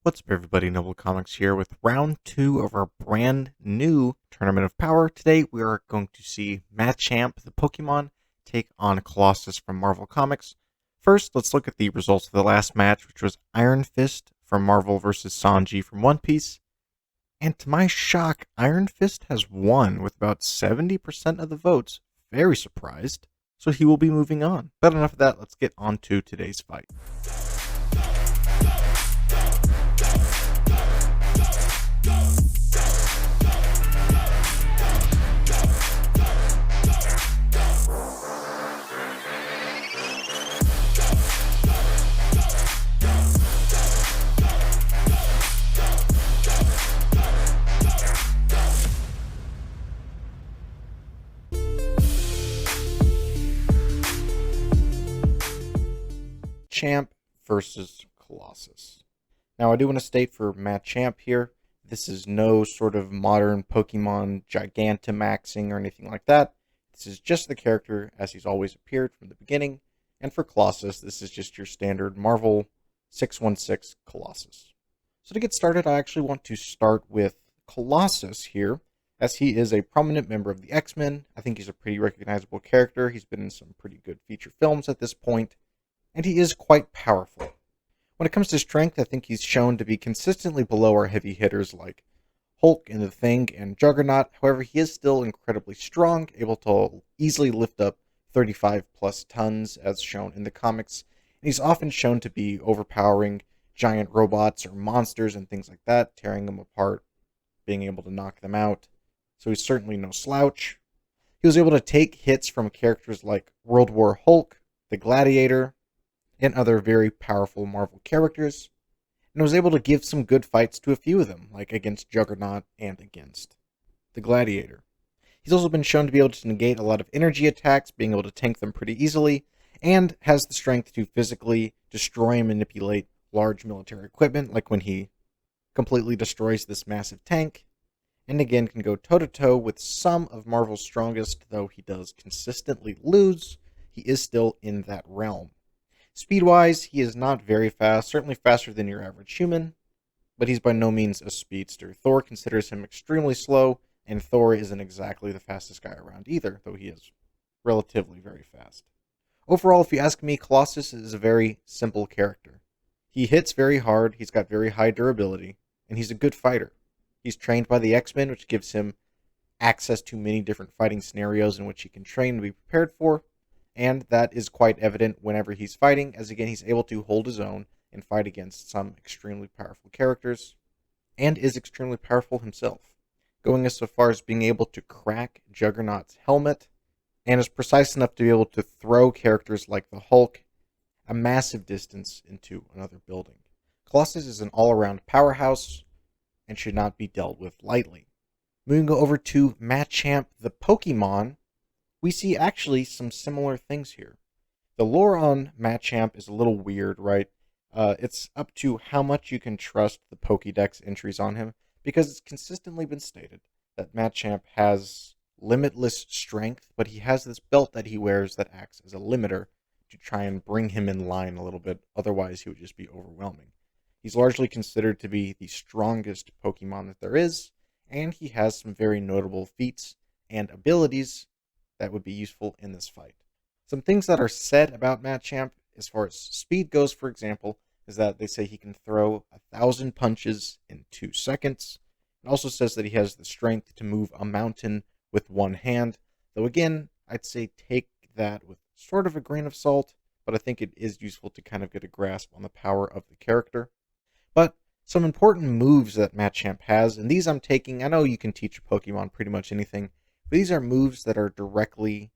What's up, everybody? Noble Comics here with round 2 of our brand new Tournament of Power. Today we are going to see Machamp, the Pokemon, take on Colossus from Marvel Comics. First, let's look at the results of the last match, which was Iron Fist from Marvel versus Sanji from One Piece. And to my shock, Iron Fist has won with about 70% of the votes. Very surprised. So he will be moving on. But enough of that, let's get on to today's fight. Machamp versus Colossus. Now, I do want to state for Machamp here, this is no sort of modern Pokemon Gigantamaxing or anything like that. This is just the character as he's always appeared from the beginning. And for Colossus, this is just your standard Marvel 616 Colossus. So to get started, I actually want to start with Colossus here, as he is a prominent member of the X-Men. I think he's a pretty recognizable character. He's been in some pretty good feature films at this point. And he is quite powerful. When it comes to strength, I think he's shown to be consistently below our heavy hitters like Hulk and the Thing and Juggernaut. However, he is still incredibly strong, able to easily lift up 35 plus tons as shown in the comics. And he's often shown to be overpowering giant robots or monsters and things like that, tearing them apart, being able to knock them out. So he's certainly no slouch. He was able to take hits from characters like World War Hulk, the Gladiator, and other very powerful Marvel characters, and was able to give some good fights to a few of them, like against Juggernaut and against the Gladiator. He's also been shown to be able to negate a lot of energy attacks, being able to tank them pretty easily, and has the strength to physically destroy and manipulate large military equipment, like when he completely destroys this massive tank, and again can go toe-to-toe with some of Marvel's strongest, though he does consistently lose. He is still in that realm. Speed-wise, he is not very fast, certainly faster than your average human, but he's by no means a speedster. Thor considers him extremely slow, and Thor isn't exactly the fastest guy around either, though he is relatively very fast. Overall, if you ask me, Colossus is a very simple character. He hits very hard, he's got very high durability, and he's a good fighter. He's trained by the X-Men, which gives him access to many different fighting scenarios in which he can train and be prepared for. And that is quite evident whenever he's fighting, as again, he's able to hold his own and fight against some extremely powerful characters, and is extremely powerful himself, going as so far as being able to crack Juggernaut's helmet, and is precise enough to be able to throw characters like the Hulk a massive distance into another building. Colossus is an all-around powerhouse, and should not be dealt with lightly. Moving over to Machamp the Pokemon, we see actually some similar things here. The lore on Machamp is a little weird, right? It's up to how much you can trust the Pokédex entries on him, because it's consistently been stated that Machamp has limitless strength, but he has this belt that he wears that acts as a limiter to try and bring him in line a little bit, otherwise he would just be overwhelming. He's largely considered to be the strongest Pokemon that there is, and he has some very notable feats and abilities that would be useful in this fight. Some things that are said about Machamp, as far as speed goes, for example, is that they say he can throw 1,000 punches in 2 seconds. It also says that he has the strength to move a mountain with one hand, though again, I'd say take that with sort of a grain of salt, but I think it is useful to kind of get a grasp on the power of the character. But some important moves that Machamp has, and these I'm taking, I know you can teach a Pokemon pretty much anything, but these are moves that are directly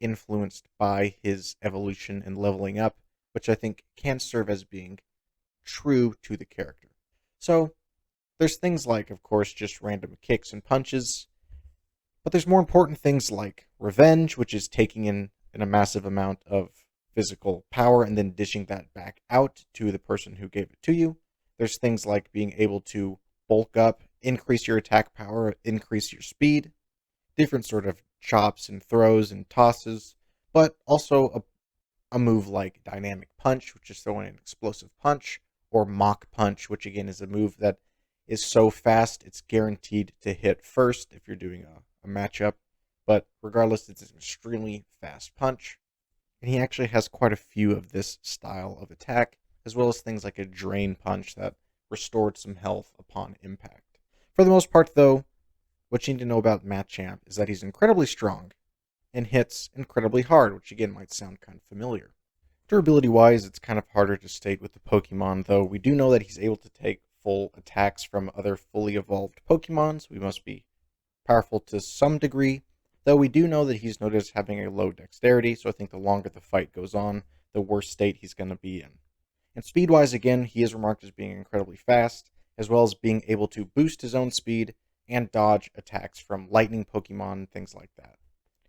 influenced by his evolution and leveling up, which I think can serve as being true to the character. So, there's things like, of course, just random kicks and punches, but there's more important things like revenge, which is taking in a massive amount of physical power and then dishing that back out to the person who gave it to you. There's things like being able to bulk up, increase your attack power, increase your speed, different sort of chops and throws and tosses, but also a move like Dynamic Punch, which is throwing an explosive punch, or Mach Punch, which again is a move that is so fast it's guaranteed to hit first if you're doing a matchup. But regardless, it's an extremely fast punch. And he actually has quite a few of this style of attack, as well as things like a Drain Punch that restored some health upon impact. For the most part, though, what you need to know about Machamp is that he's incredibly strong and hits incredibly hard, which again might sound kind of familiar. Durability-wise, it's kind of harder to state with the Pokemon, though we do know that he's able to take full attacks from other fully evolved Pokemon, so he must be powerful to some degree, though we do know that he's noted as having a low dexterity, so I think the longer the fight goes on, the worse state he's going to be in. And speed-wise, again, he is remarked as being incredibly fast, as well as being able to boost his own speed and dodge attacks from lightning Pokemon and things like that.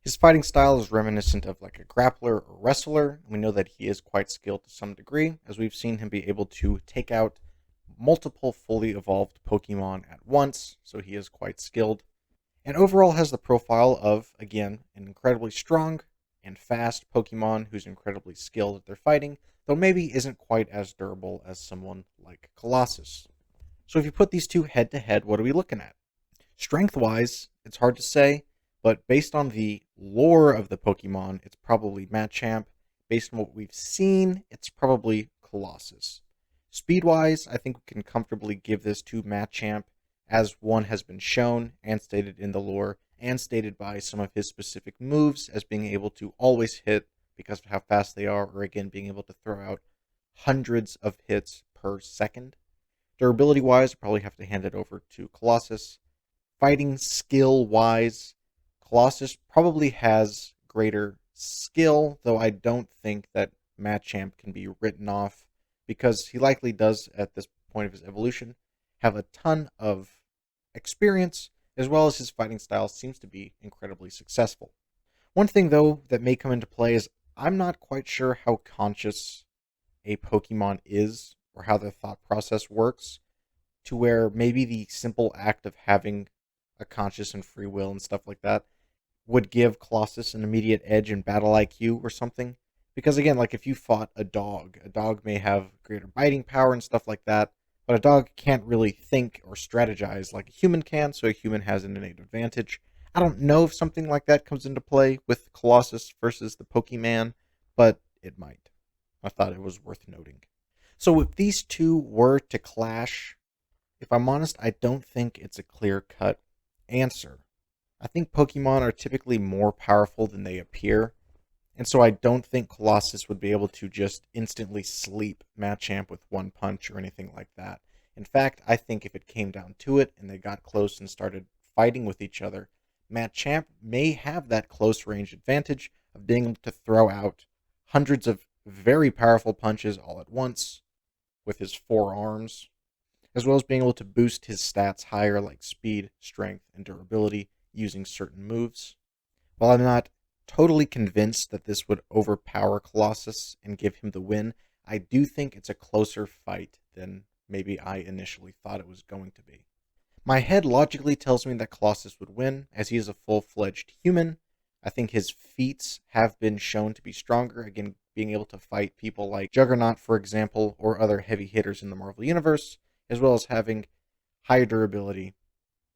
His fighting style is reminiscent of like a grappler or wrestler. We know that he is quite skilled to some degree, as we've seen him be able to take out multiple fully evolved Pokemon at once, so he is quite skilled. And overall has the profile of, again, an incredibly strong and fast Pokemon who's incredibly skilled at their fighting, though maybe isn't quite as durable as someone like Colossus. So if you put these two head to head, what are we looking at? Strength-wise, it's hard to say, but based on the lore of the Pokemon, it's probably Machamp. Based on what we've seen, it's probably Colossus. Speed-wise, I think we can comfortably give this to Machamp, as one has been shown and stated in the lore, and stated by some of his specific moves as being able to always hit because of how fast they are, or again, being able to throw out hundreds of hits per second. Durability-wise, I probably have to hand it over to Colossus. Fighting skill-wise, Colossus probably has greater skill, though I don't think that Machamp can be written off, because he likely does, at this point of his evolution, have a ton of experience, as well as his fighting style seems to be incredibly successful. One thing, though, that may come into play is I'm not quite sure how conscious a Pokemon is, or how their thought process works, to where maybe the simple act of having a conscious and free will and stuff like that would give Colossus an immediate edge in battle IQ or something. Because again, like if you fought a dog may have greater biting power and stuff like that, but a dog can't really think or strategize like a human can, so a human has an innate advantage. I don't know if something like that comes into play with Colossus versus the Pokemon, but it might. I thought it was worth noting. So if these two were to clash, if I'm honest, I don't think it's a clear-cut answer. I think Pokemon are typically more powerful than they appear, and so I don't think Colossus would be able to just instantly sleep Machamp with one punch or anything like that. In fact, I think if it came down to it and they got close and started fighting with each other, Machamp may have that close range advantage of being able to throw out hundreds of very powerful punches all at once with his forearms, as well as being able to boost his stats higher like speed, strength, and durability using certain moves. While I'm not totally convinced that this would overpower Colossus and give him the win, I do think it's a closer fight than maybe I initially thought it was going to be. My head logically tells me that Colossus would win, as he is a full-fledged human. I think his feats have been shown to be stronger, again, being able to fight people like Juggernaut, for example, or other heavy hitters in the Marvel Universe, as well as having high durability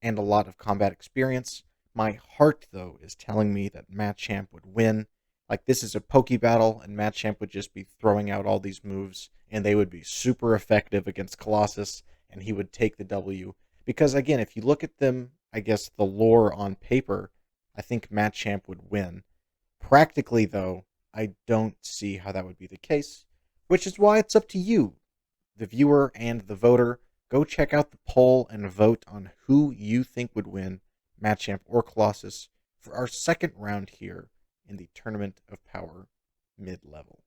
and a lot of combat experience. My heart, though, is telling me that Machamp would win. Like, this is a Poke battle, and Machamp would just be throwing out all these moves, and they would be super effective against Colossus, and he would take the W. Because, again, if you look at them, I guess, the lore on paper, I think Machamp would win. Practically, though, I don't see how that would be the case, which is why it's up to you, the viewer and the voter. Go check out the poll and vote on who you think would win, Machamp or Colossus, for our second round here in the Tournament of Power mid-level.